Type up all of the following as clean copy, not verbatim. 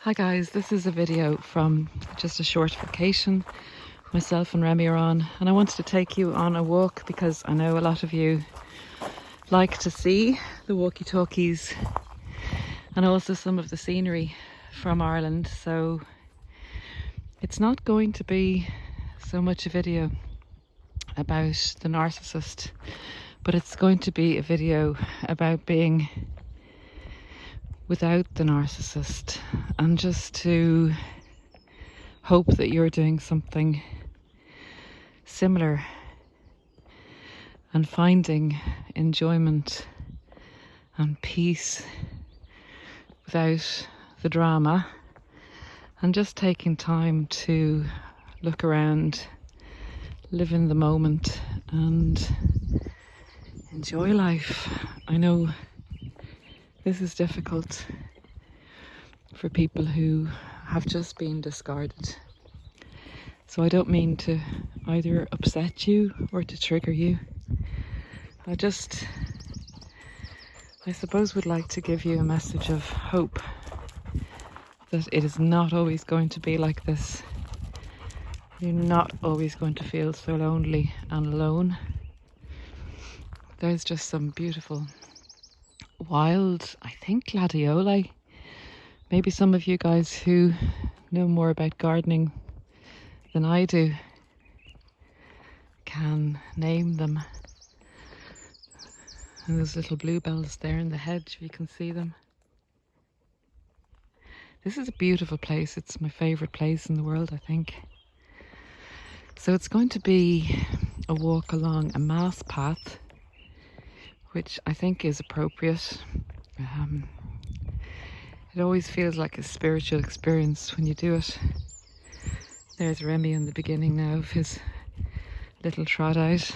Hi guys, this is a video from just a short vacation myself and Remy are on, and I wanted to take you on a walk because I know a lot of you like to see the walkie-talkies and also some of the scenery from Ireland. So it's not going to be so much a video about the narcissist, but it's going to be a video about being without the narcissist, and just to hope that you're doing something similar and finding enjoyment and peace without the drama, and just taking time to look around, live in the moment and enjoy life. I know this is difficult for people who have just been discarded. So I don't mean to either upset you or to trigger you. I suppose would like to give you a message of hope that it is not always going to be like this. You're not always going to feel so lonely and alone. There's just some beautiful wild, I think, gladioli. Maybe some of you guys who know more about gardening than I do can name them. And there's little bluebells there in the hedge, if you can see them. This is a beautiful place. It's my favourite place in the world, I think. So it's going to be a walk along a mass path, which I think is appropriate. It always feels like a spiritual experience when you do it. There's Remy in the beginning now of his little trot out.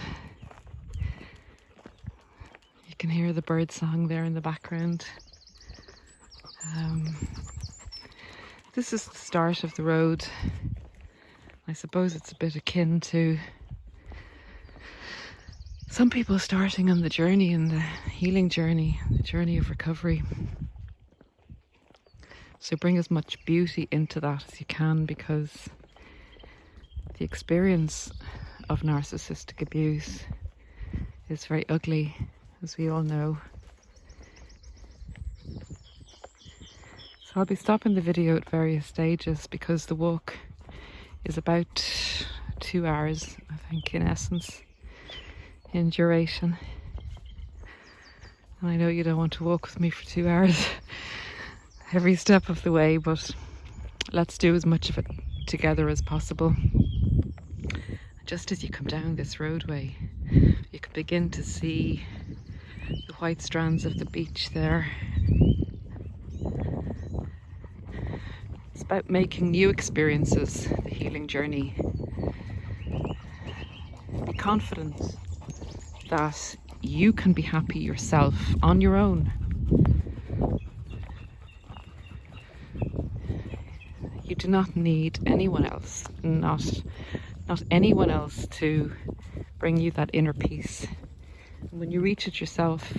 You can hear the bird song there in the background. This is the start of the road. I suppose it's a bit akin to some people starting on the journey, and the healing journey, the journey of recovery. So bring as much beauty into that as you can, because the experience of narcissistic abuse is very ugly, as we all know. So I'll be stopping the video at various stages because the walk is about 2 hours, I think, in essence, in duration. And I know you don't want to walk with me for 2 hours every step of the way, but let's do as much of it together as possible. Just as you come down this roadway, you can begin to see the white strands of the beach there. It's about making new experiences, the healing journey. Be confident that you can be happy yourself on your own. You do not need anyone else, not anyone else, to bring you that inner peace. And when you reach it yourself,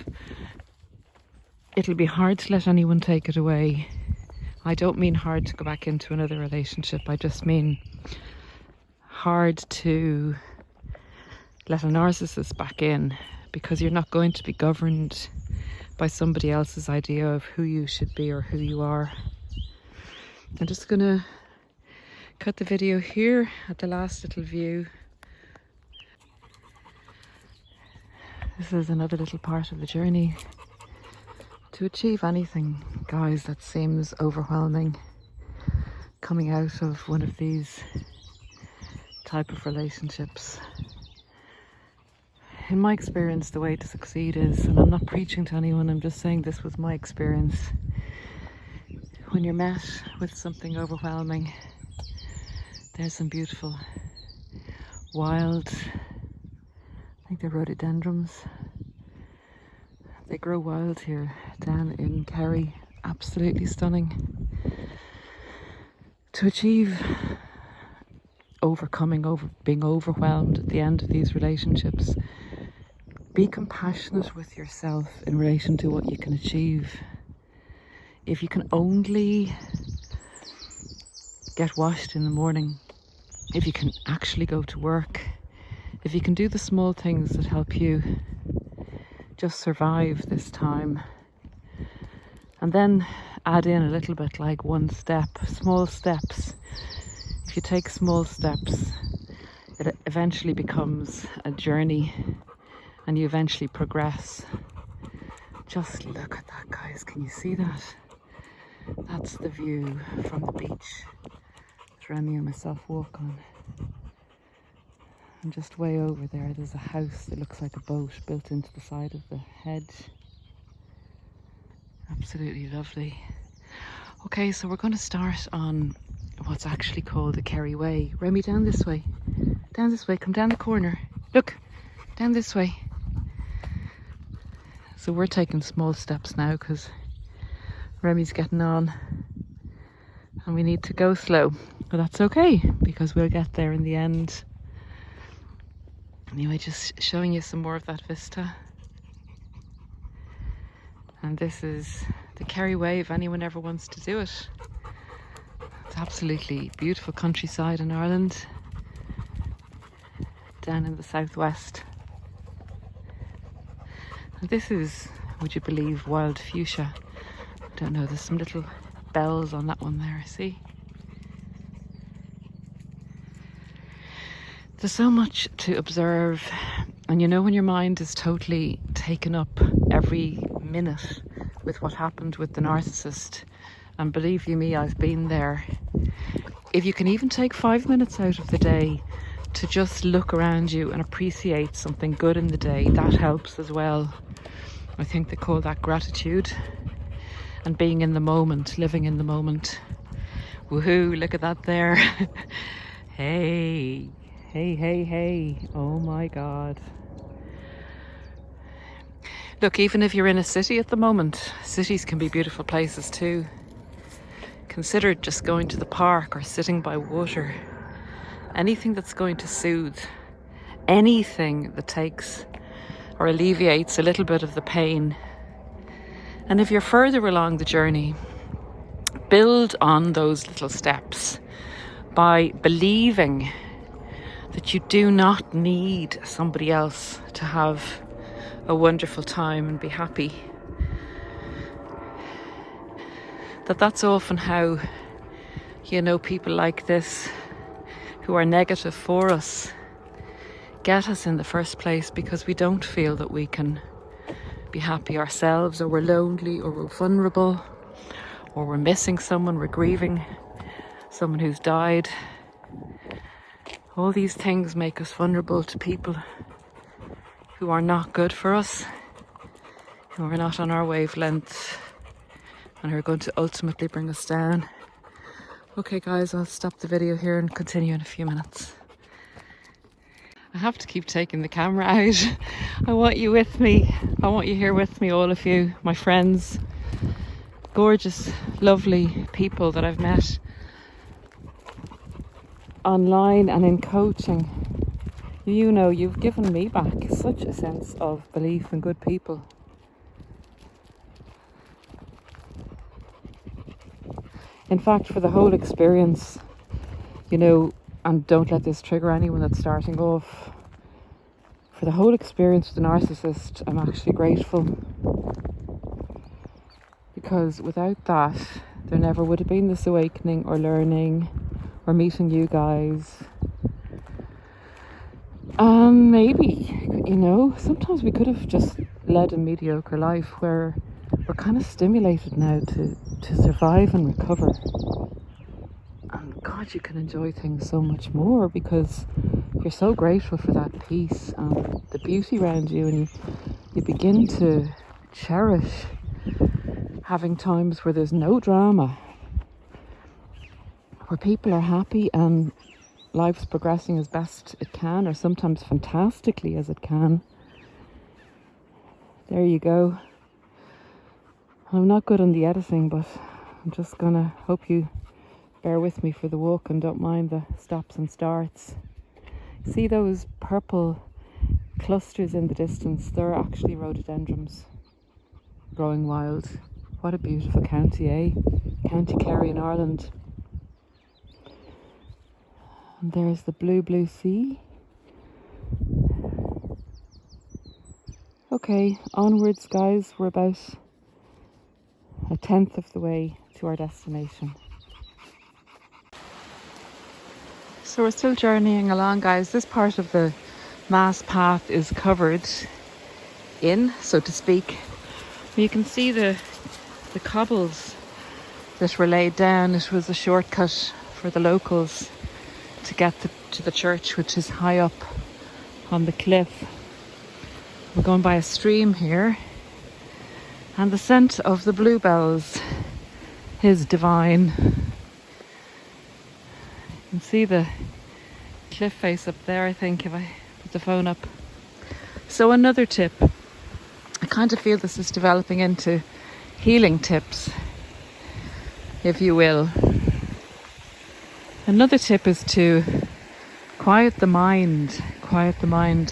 it'll be hard to let anyone take it away. I don't mean hard to go back into another relationship. I just mean hard to let a narcissist back in, because you're not going to be governed by somebody else's idea of who you should be or who you are. I'm just gonna cut the video here at the last little view. This is another little part of the journey. To achieve anything, guys, that seems overwhelming coming out of one of these type of relationships, in my experience, the way to succeed is, and I'm not preaching to anyone, I'm just saying this was my experience, when you're met with something overwhelming, there's some beautiful wild, I think they're rhododendrons. They grow wild here down in Kerry. Absolutely stunning. To achieve being overwhelmed at the end of these relationships, be compassionate with yourself in relation to what you can achieve. If you can only get washed in the morning, if you can actually go to work, if you can do the small things that help you just survive this time, and then add in a little bit like one step, small steps. If you take small steps, it eventually becomes a journey and you eventually progress. Just look at that, guys. Can you see that? That's the view from the beach that Remy and myself walk on. And just way over there, there's a house that looks like a boat built into the side of the hedge. Absolutely lovely. Okay, so we're going to start on what's actually called the Kerry Way. Remy, down this way. Down this way. Come down the corner. Look, down this way. So we're taking small steps now because Remy's getting on and we need to go slow. But that's okay because we'll get there in the end. Anyway, just showing you some more of that vista. And this is the Kerry Way if anyone ever wants to do it. It's absolutely beautiful countryside in Ireland, down in the southwest. And this is, would you believe, wild fuchsia. I don't know, there's some little bells on that one there, see? There's so much to observe, and you know when your mind is totally taken up every minute with what happened with the narcissist, and believe you me, I've been there. If you can even take 5 minutes out of the day to just look around you and appreciate something good in the day, that helps as well. I think they call that gratitude and being in the moment, living in the moment. Woohoo, look at that there. Hey, hey, hey, hey. Oh my God. Look, even if you're in a city at the moment, cities can be beautiful places too. Consider just going to the park or sitting by water. Anything that's going to soothe, anything that takes or alleviates a little bit of the pain. And if you're further along the journey, build on those little steps by believing that you do not need somebody else to have a wonderful time and be happy. That's often how, you know, people like this who are negative for us get us in the first place, because we don't feel that we can be happy ourselves, or we're lonely, or we're vulnerable, or we're missing someone, we're grieving someone who's died. All these things make us vulnerable to people who are not good for us, who are not on our wavelength, and who are going to ultimately bring us down. Okay guys, I'll stop the video here and continue in a few minutes. I have to keep taking the camera out. I want you with me. I want you here with me, all of you, my friends, gorgeous, lovely people that I've met online and in coaching. You know, you've given me back such a sense of belief in good people. In fact, for the whole experience, you know, and don't let this trigger anyone that's starting off, for the whole experience with the narcissist, I'm actually grateful. Because without that, there never would have been this awakening or learning or meeting you guys. Maybe, you know, sometimes we could have just led a mediocre life where we're kind of stimulated now to survive and recover. And God, you can enjoy things so much more because you're so grateful for that peace and the beauty around you, and you begin to cherish having times where there's no drama, where people are happy and life's progressing as best it can, or sometimes fantastically as it can. There you go. I'm not good on the editing, but I'm just gonna hope you bear with me for the walk and don't mind the stops and starts. See those purple clusters in the distance? They're actually rhododendrons growing wild. What a beautiful county, eh? County Kerry in Ireland. And there's the blue sea. Okay, onwards guys, we're about 1/10 of the way to our destination. So we're still journeying along guys. This part of the mass path is covered in, so to speak. You can see the cobbles that were laid down. It was a shortcut for the locals to get to the church, which is high up on the cliff. We're going by a stream here, and the scent of the bluebells is divine. You can see the cliff face up there, I think, if I put the phone up. So another tip, I kind of feel this is developing into healing tips, if you will. Another tip is to quiet the mind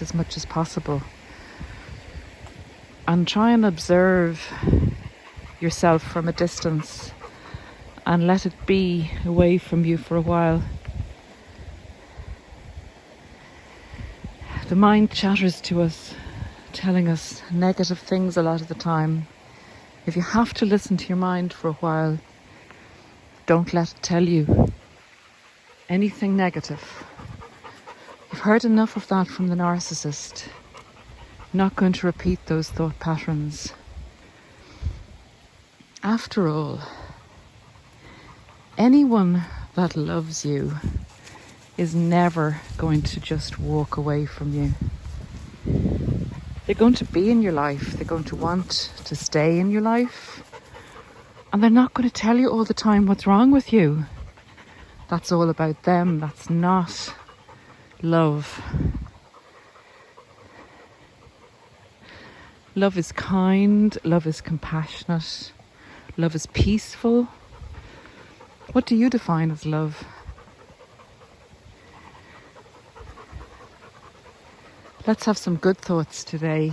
as much as possible. And try and observe yourself from a distance and let it be away from you for a while. The mind chatters to us, telling us negative things a lot of the time. If you have to listen to your mind for a while, don't let it tell you anything negative. You've heard enough of that from the narcissist. You're not going to repeat those thought patterns. After all, anyone that loves you is never going to just walk away from you. They're going to be in your life. They're going to want to stay in your life. And they're not going to tell you all the time what's wrong with you. That's all about them. That's not love. Love is kind. Love is compassionate. Love is peaceful. What do you define as love? Let's have some good thoughts today.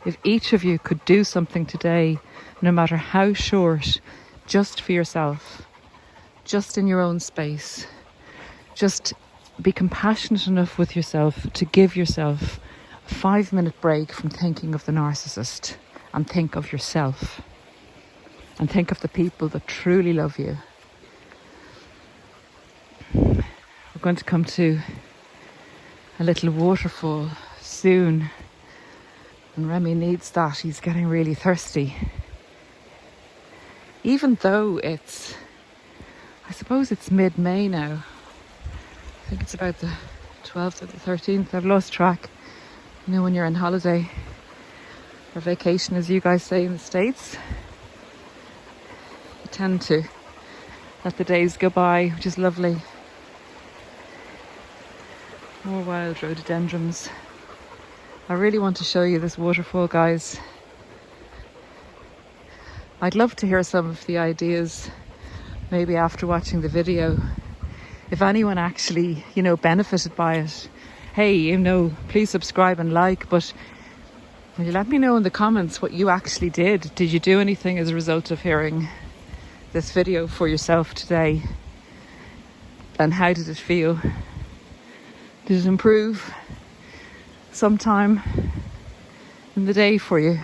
If each of you could do something today, no matter how short, just for yourself, just in your own space, just be compassionate enough with yourself to give yourself a 5-minute break from thinking of the narcissist and think of yourself and think of the people that truly love you. We're going to come to a little waterfall soon, and Remy needs that. He's getting really thirsty. Even though I suppose it's mid-May now. I think it's about the 12th or the 13th. I've lost track. You know, when you're on holiday or vacation, as you guys say in the States, you tend to let the days go by, which is lovely. More wild rhododendrons. I really want to show you this waterfall, guys. I'd love to hear some of the ideas, maybe after watching the video. If anyone actually, benefited by it, hey, please subscribe and like, but will you let me know in the comments what you actually did? Did you do anything as a result of hearing this video for yourself today? And how did it feel? Did it improve sometime in the day for you?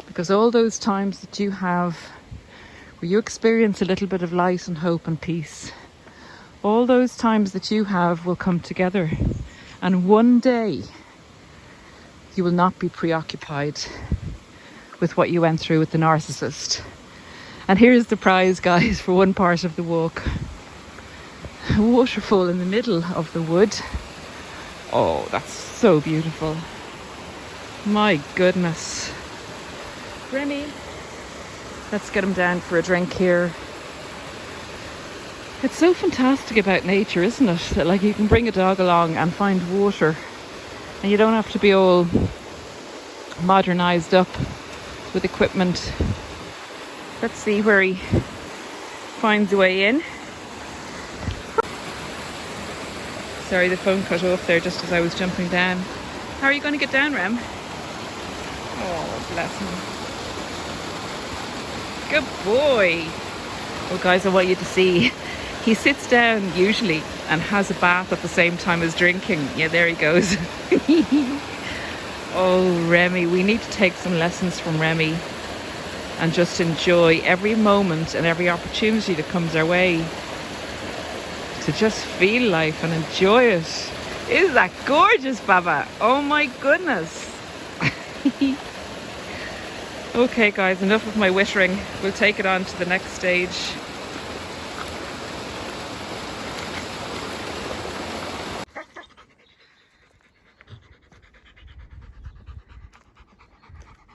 Because all those times that you have where you experience a little bit of light and hope and peace, all those times that you have will come together, and one day you will not be preoccupied with what you went through with the narcissist. And here's the prize, guys, for one part of the walk. A waterfall in the middle of the wood. Oh, that's so beautiful. My goodness. Remy, let's get him down for a drink here. It's so fantastic about nature, isn't it? That like you can bring a dog along and find water, and you don't have to be all modernized up with equipment. Let's see where he finds a way in. Sorry, the phone cut off there just as I was jumping down. How are you going to get down, Rem? Oh, bless him. Good boy. Well guys, I want you to see, he sits down usually and has a bath at the same time as drinking. Yeah, there he goes. Oh, Remy, we need to take some lessons from Remy and just enjoy every moment and every opportunity that comes our way to just feel life and enjoy it. Isn't that gorgeous, Baba? Oh my goodness. Okay guys, enough of my wittering. We'll take it on to the next stage.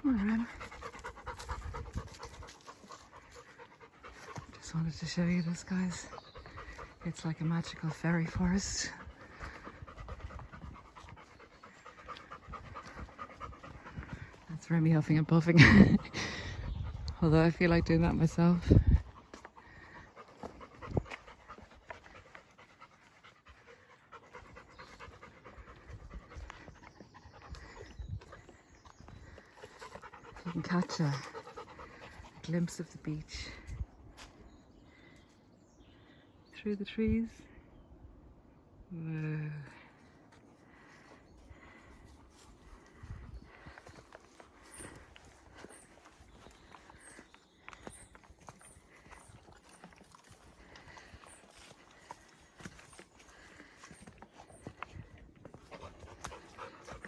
Alright. Just wanted to show you this, guys. It's like a magical fairy forest. That's Remy huffing and puffing. Although I feel like doing that myself. You can catch a glimpse of the beach through the trees. Whoa.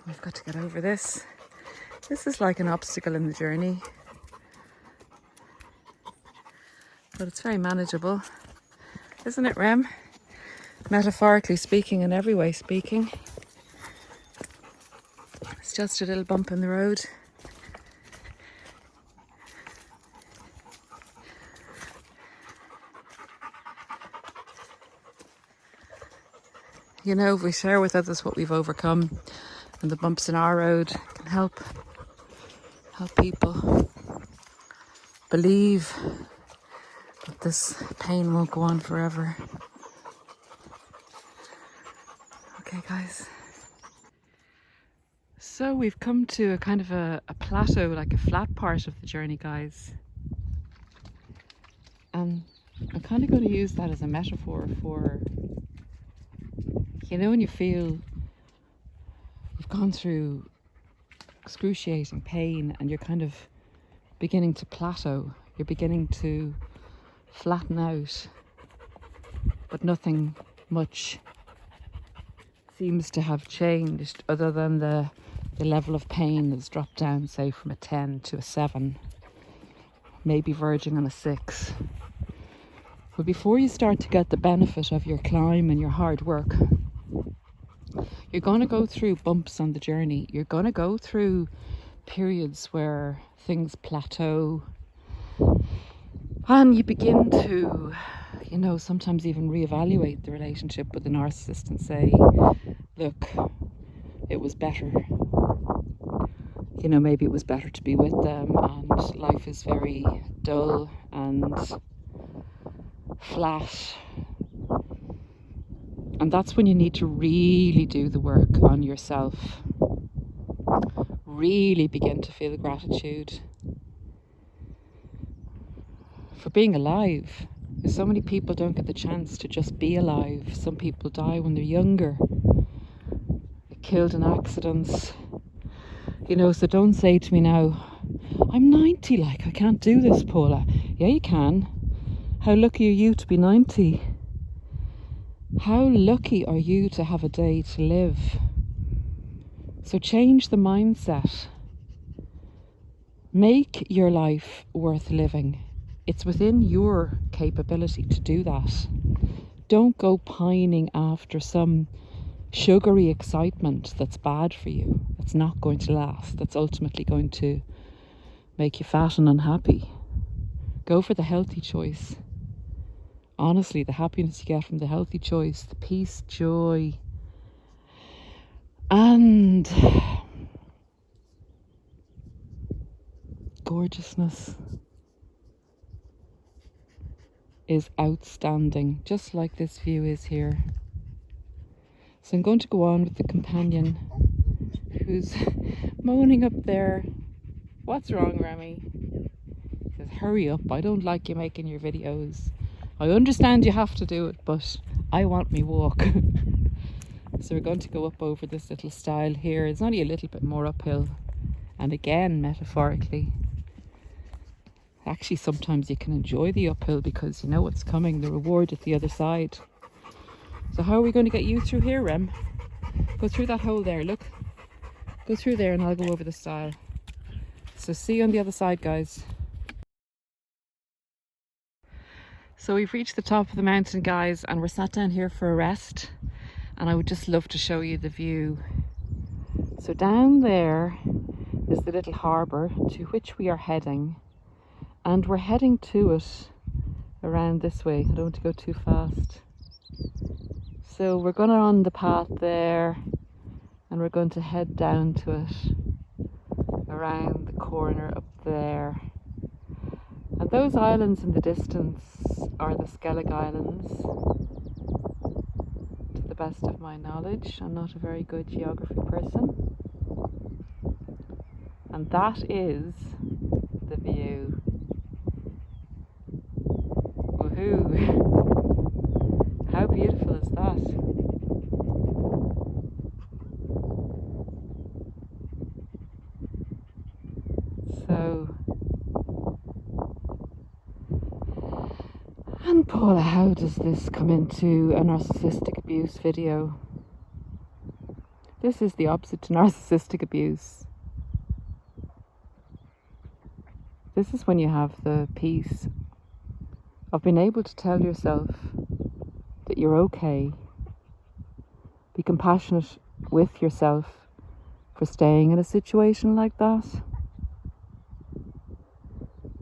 We've got to get over this. This is like an obstacle in the journey, but it's very manageable, isn't it, Rem? Metaphorically speaking and every way speaking. It's just a little bump in the road. You know, if we share with others what we've overcome, and the bumps in our road can help people believe that this pain won't go on forever. Okay, guys. So we've come to a kind of a plateau, like a flat part of the journey, guys. And I'm kind of going to use that as a metaphor for, you know, when you feel you've gone through excruciating pain and you're kind of beginning to plateau, you're beginning to flatten out, but nothing much seems to have changed other than the level of pain that's dropped down, say, from a 10 to a 7, maybe verging on a 6. But before you start to get the benefit of your climb and your hard work, you're going to go through bumps on the journey. You're going to go through periods where things plateau and you begin to, you know, sometimes even reevaluate the relationship with the narcissist and say, look, it was better. You know, maybe it was better to be with them, and life is very dull and flat. And that's when you need to really do the work on yourself. Really begin to feel gratitude for being alive. So many people don't get the chance to just be alive. Some people die when they're younger. They're killed in accidents. You know, so don't say to me now, I'm 90, like, I can't do this, Paula. Yeah, you can. How lucky are you to be 90? How lucky are you to have a day to live? So change the mindset. Make your life worth living. It's within your capability to do that. Don't go pining after some sugary excitement that's bad for you, that's not going to last, that's ultimately going to make you fat and unhappy. Go for the healthy choice. Honestly, the happiness you get from the healthy choice, the peace, joy, and gorgeousness is outstanding, just like this view is here. So I'm going to go on with the companion who's moaning up there. What's wrong, Remy? He says, hurry up. I don't like you making your videos. I understand you have to do it, but I want me walk. So we're going to go up over this little stile here. It's only a little bit more uphill. And again, metaphorically, actually sometimes you can enjoy the uphill because you know what's coming, the reward at the other side. So how are we going to get you through here, Rem? Go through that hole there, look. Go through there and I'll go over the stile. So see you on the other side, guys. So we've reached the top of the mountain, guys, and we're sat down here for a rest. And I would just love to show you the view. So down there is the little harbour to which we are heading. And we're heading to it around this way. I don't want to go too fast. So we're going on the path there and we're going to head down to it around the corner up there. And those islands in the distance are the Skellig Islands. To the best of my knowledge, I'm not a very good geography person. And that is the view. Woohoo! How beautiful is that? So, and Paula, how does this come into a narcissistic abuse video? This is the opposite to narcissistic abuse. This is when you have the peace of being able to tell yourself that you're okay. Be compassionate with yourself for staying in a situation like that.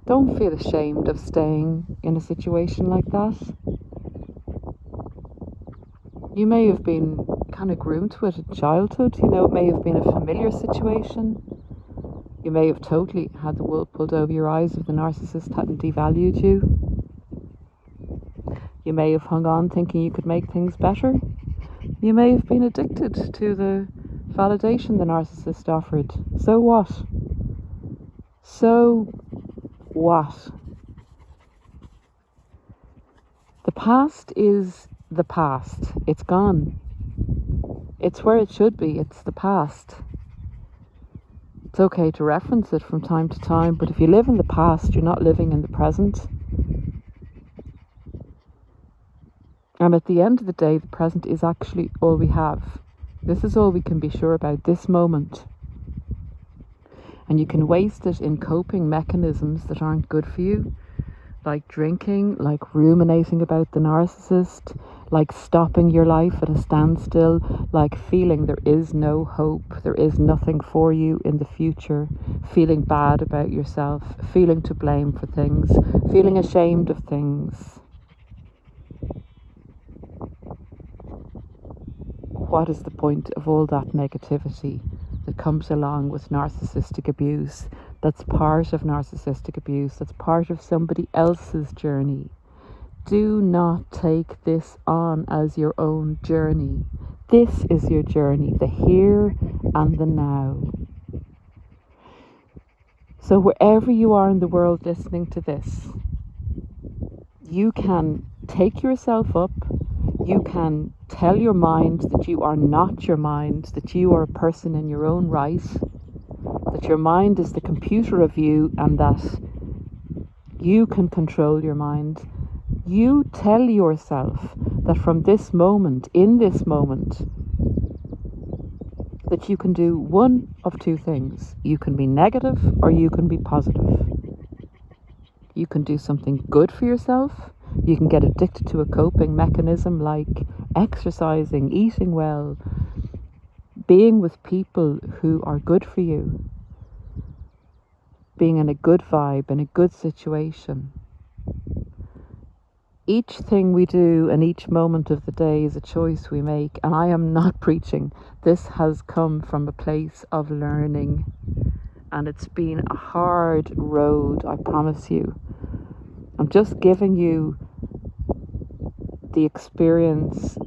Don't feel ashamed of staying in a situation like that. You may have been kind of groomed to it in childhood, you know, it may have been a familiar situation. You may have totally had the wool pulled over your eyes if the narcissist hadn't devalued you. You may have hung on thinking you could make things better. You may have been addicted to the validation the narcissist offered. So what? So what? The past is the past. It's gone. It's where it should be. It's the past. It's okay to reference it from time to time, but if you live in the past, you're not living in the present. And at the end of the day, the present is actually all we have. This is all we can be sure about, this moment. And you can waste it in coping mechanisms that aren't good for you, like drinking, like ruminating about the narcissist, like stopping your life at a standstill, like feeling there is no hope, there is nothing for you in the future, feeling bad about yourself, feeling to blame for things, feeling ashamed of things. What is the point of all that negativity that comes along with narcissistic abuse? That's part of narcissistic abuse. That's part of somebody else's journey. Do not take this on as your own journey. This is your journey, the here and the now. So wherever you are in the world listening to this, you can take yourself up. You can tell your mind that you are not your mind, that you are a person in your own right, that your mind is the computer of you and that you can control your mind. You tell yourself that from this moment, in this moment, that you can do one of two things. You can be negative or you can be positive. You can do something good for yourself. You can get addicted to a coping mechanism like exercising, eating well, being with people who are good for you, being in a good vibe, in a good situation. Each thing we do and each moment of the day is a choice we make, and I am not preaching. This has come from a place of learning, and it's been a hard road, I promise you. I'm just giving you the experience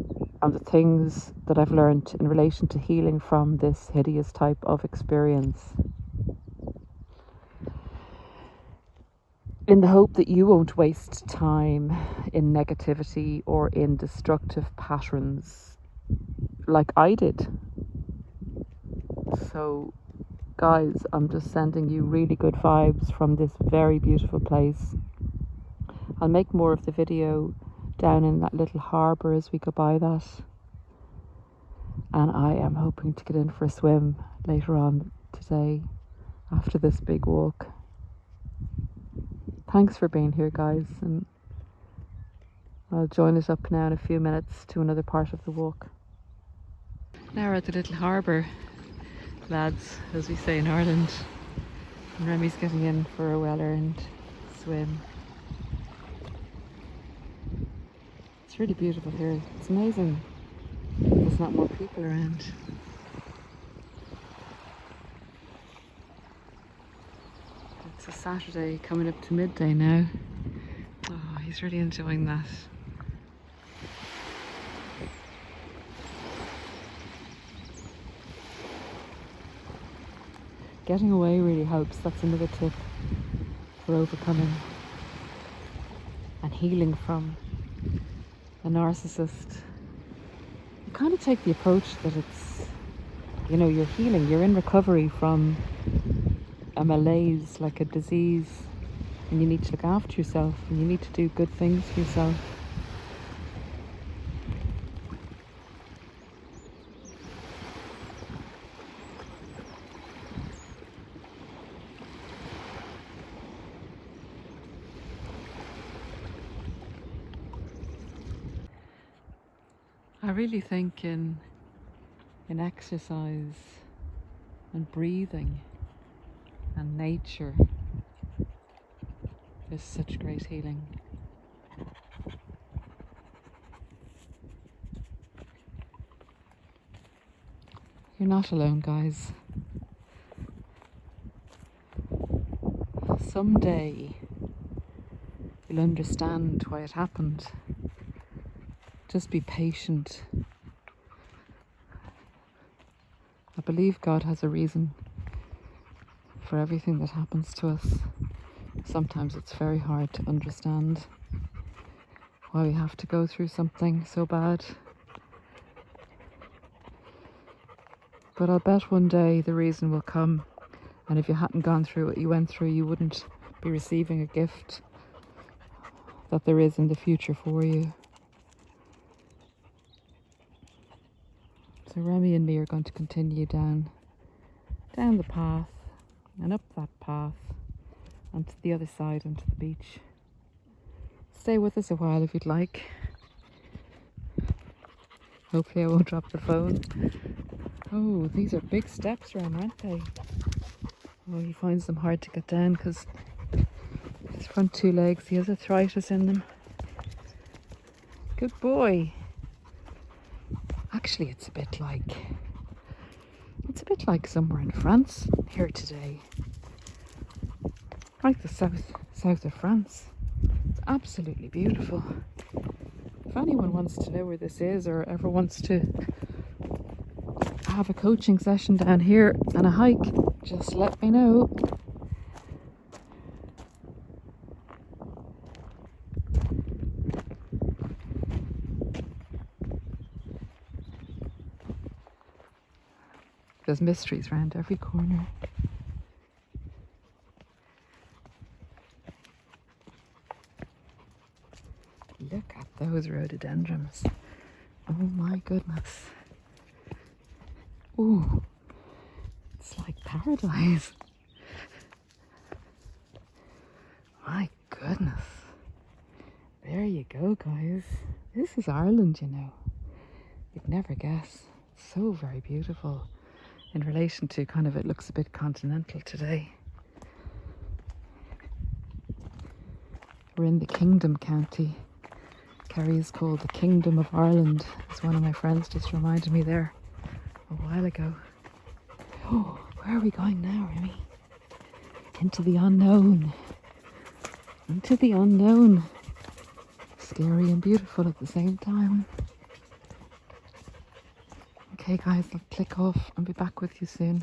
and the things that I've learned in relation to healing from this hideous type of experience. in the hope that you won't waste time in negativity or in destructive patterns like I did. So guys, I'm just sending you really good vibes from this very beautiful place. I'll make more of the video down in that little harbour as we go by that. And I am hoping to get in for a swim later on today after this big walk. Thanks for being here, guys, and I'll join us up now in a few minutes to another part of the walk. Now we're at the little harbour, lads, as we say in Ireland. And Remy's getting in for a well-earned swim. It's really beautiful here. It's amazing there's not more people around. It's a Saturday coming up to midday now. Oh, he's really enjoying that. Getting away really helps. That's another tip for overcoming and healing from a narcissist. You kind of take the approach that it's, you know, you're healing, you're in recovery from a malaise, like a disease, and you need to look after yourself and you need to do good things for yourself. I really think in exercise and breathing and nature is such great healing. You're not alone, guys. Someday you'll understand why it happened. Just be patient. I believe God has a reason for everything that happens to us. Sometimes it's very hard to understand why we have to go through something so bad. But I'll bet one day the reason will come, and if you hadn't gone through what you went through, you wouldn't be receiving a gift that there is in the future for you. So Remy and me are going to continue down the path and up that path and to the other side onto the beach. Stay with us a while if you'd like. Hopefully I won't drop the phone. Oh, these are big steps, Rem, aren't they? Oh, he finds them hard to get down because his front two legs, he has arthritis in them. Good boy. Actually, it's a bit like somewhere in France here today. Like the south of France. It's absolutely beautiful. If anyone wants to know where this is or ever wants to have a coaching session down here and a hike, just let me know. There's mysteries around every corner. Look at those rhododendrons. Oh my goodness. Ooh, it's like paradise. My goodness. There you go, guys. This is Ireland, you know. You'd never guess. So very beautiful. In relation to kind of, it looks a bit continental today. We're in the Kingdom County. Kerry is called the Kingdom of Ireland, as one of my friends just reminded me there a while ago. Oh, where are we going now, Remy? Into the unknown. Into the unknown. Scary and beautiful at the same time. Okay guys, I'll click off and be back with you soon.